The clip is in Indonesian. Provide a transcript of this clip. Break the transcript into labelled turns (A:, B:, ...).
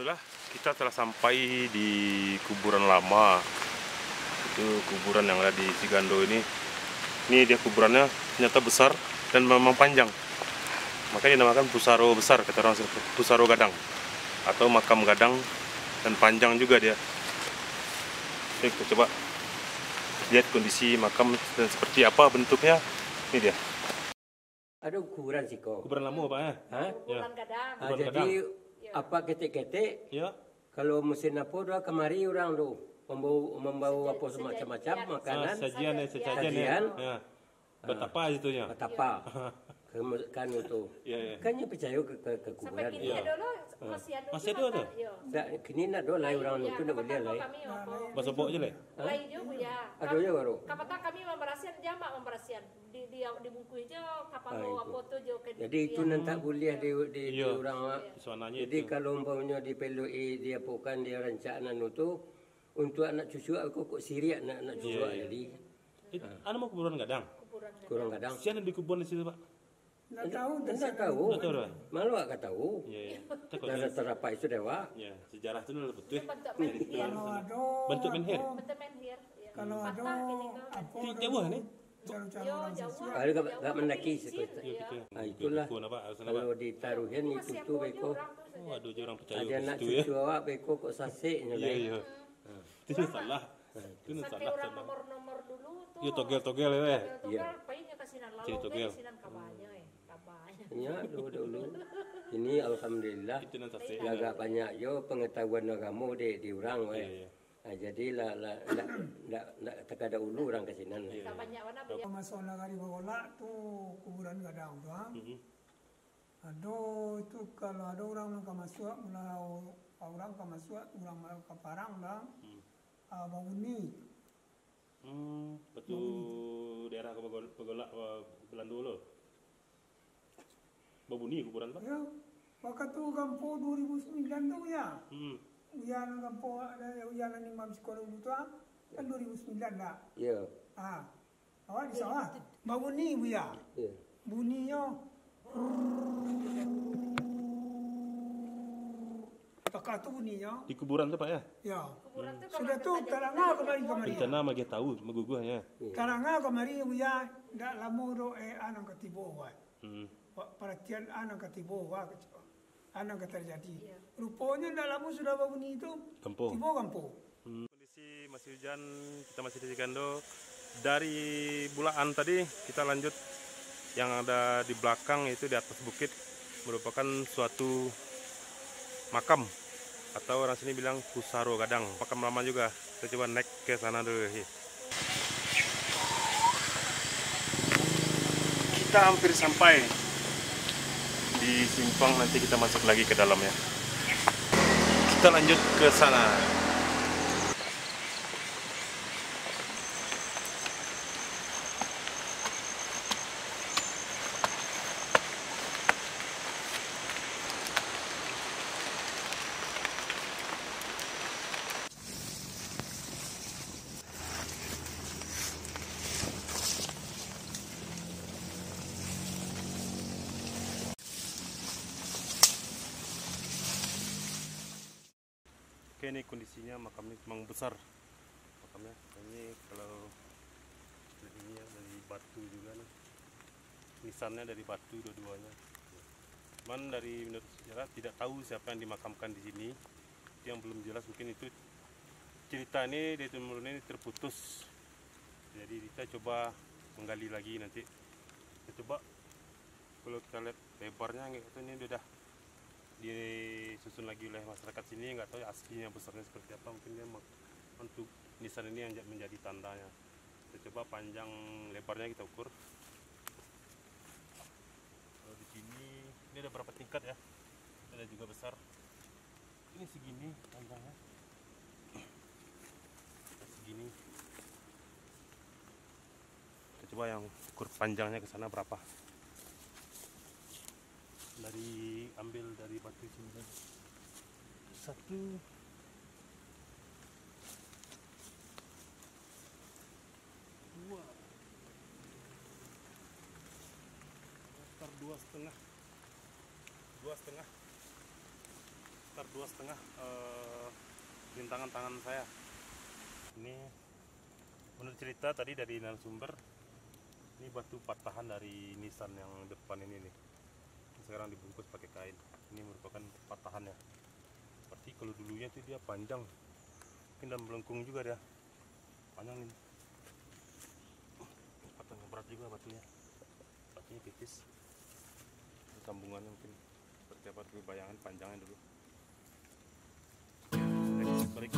A: Alhamdulillah kita telah sampai di kuburan lama. Itu kuburan yang ada di Cigando ini. Ini dia kuburannya ternyata besar dan memang panjang. Makanya dinamakan Pusaro besar, kata orang Pusaro Gadang atau makam Gadang, dan panjang juga dia. Oke, kita coba lihat kondisi makam dan seperti apa bentuknya. Ini dia.
B: Ada kuburan sih kok.
A: Kuburan lama Pak ya?
B: Hah?
C: Kuburan Gadang.
A: Kuburan
B: Jadi
A: Gadang.
B: apa ketik-ketik
A: Ya.
B: kalau mesin apa udah kemari orang tuh membawa apa semacam-macam makanan,
A: Sajian ya.
B: Sajian.
A: Ya. Betapa itunya.
B: betapa kan itu.
A: Ya.
B: Kan ya percaya ke
C: Sampai
B: kuburan.
C: kini
A: Iya.
C: dulu masih ada.
A: Masih ada tuh?
C: Iya.
B: Nggak, kini nak do lah orang itu nak boleh lah.
C: Kami apa?
A: Bahasa pok je lah.
C: Lain juga ya.
B: Ada ya baru.
C: Kapata kami memberasian jamak memberasian di bungkus je kapal
B: itu.
C: apa tu je ke.
B: Jadi itu nanti boleh di
A: Iya.
B: orang.
A: Suananya
B: Jadi
A: itu.
B: kalau umpamanya di PLUI dia bukan dia rancangan itu untuk anak cucu aku kok Syria anak cucu
A: Iya.
B: jadi
A: Anu mau kuburan Gadang.
C: Kuburan Gadang.
B: kurang kadang.
A: Siapa di kuburan di situ Pak?
B: Tidak tahu.
A: Nggak tahu, Pak?
B: Malu agak tahu.
A: Iya.
B: Dan terapa itu dewa.
A: Ya, sejarah itu dulu betul.
C: Bentuk menhir.
A: Bentuk menhir.
C: Bentuk menhir. Ya.
D: Kalau ada
C: Patah kini ke.
D: apa
A: Tiap buah nih.
D: cara-cara
C: Yo
D: orang
C: jauh.
B: Kalau nggak mendaki seperti.
A: Iya, betul.
B: Nah itulah.
A: Kuburan apa? Harus apa?
B: Kalau ditaruhin itu tuh beko.
A: Oh, ada je orang percaya
B: Ada
A: ke
B: anak
A: situ ya.
B: cucu awak beko kok sasik.
A: Iya. Itu salah. Itu
C: Sampai
A: salah.
C: orang nomor dulu tuh.
A: Iya, togel-togel ya.
C: Iya.
B: Iya.
C: Payahnya kasinan
A: Ciri
C: lalu
A: togel.
C: kasinan kabanya kabanya.
B: Ya dulu. Ini alhamdulillah.
A: Itu nanti sih.
B: Agak banyak yo pengetahuan agama di orang
A: Iya,
B: we.
A: iya.
B: Nah, jadi ndak terkada ulu orang ke sini.
C: Tak banyak warna beliau.
D: masuk negara Bagola tuh kuburan Gadang tuh. Ada itu kalau ada orang yang masuk, mulai orang yang masuk, orang ke Parang lah, Babuni.
A: Betul daerah ke Pegolak Belanda lo. Babuni kuburan Pak.
D: Ya, waktu itu Gampo 2009 tuh ya. Ujian Gampo ada ujian imam sekolah dulu tuh kan 2009 lah.
B: Ya.
D: Awak di sawah. Babuni bu ya.
B: Ya.
D: Bunyinya Pakar tu bunyinya.
A: Di kuburan tuh Pak ya.
D: Ya.
C: Kuburan tuh
D: Sudah tu tarangga kemari.
A: Rencana magi tahu meguguhnya.
D: Tarangga kemari uya ndak lama do anang ketibo wa. Perhatian anang ketibo wa anang terjadi. Rupanya ndak lama sudah babuni itu.
A: Kampo.
D: Tibo kampo.
A: Kondisi masih hujan, kita masih di Cigando. Dari Bulaan tadi kita lanjut yang ada di belakang itu di atas bukit merupakan suatu makam atau orang sini bilang Pusaro Gadang, makam lama juga. Kita coba naik ke sana dulu. Kita hampir sampai di simpang, nanti kita masuk lagi ke dalam ya. Kita lanjut ke sana. Oke, ini kondisinya makamnya memang besar makamnya. Ini kalau ini ya dari batu juga nih, nisannya dari batu dua-duanya. Cuman dari menurut sejarah tidak tahu siapa yang dimakamkan di sini. Itu yang belum jelas, mungkin itu cerita ini dari turun ini terputus. Jadi kita coba menggali lagi nanti. Kita coba kalau kita lihat lebarnya gitu, ini udah disusun lagi oleh masyarakat sini, nggak tahu aslinya besarnya seperti apa. Mungkin dia untuk nisan ini yang menjadi tandanya. Kita coba panjang lebarnya kita ukur. Kalau di sini ini ada berapa tingkat ya, ada juga besar. Ini segini panjangnya, segini. Kita coba yang ukur panjangnya ke sana berapa. Ambil dari batu sini satu, dua, sekitar 2,5, sekitar 2,5 rintangan tangan saya. Ini menurut cerita tadi dari narasumber, ini batu patahan dari nisan yang depan ini nih. Sekarang dibungkus pakai kain. Ini merupakan patahannya. Berarti kalau dulunya itu dia panjang, mungkin dan melengkung juga dia. Panjang ini. Patahnya berat juga batunya. Batunya tipis. Sambungannya mungkin seperti apa, bayangan panjangnya dulu. Next, balik.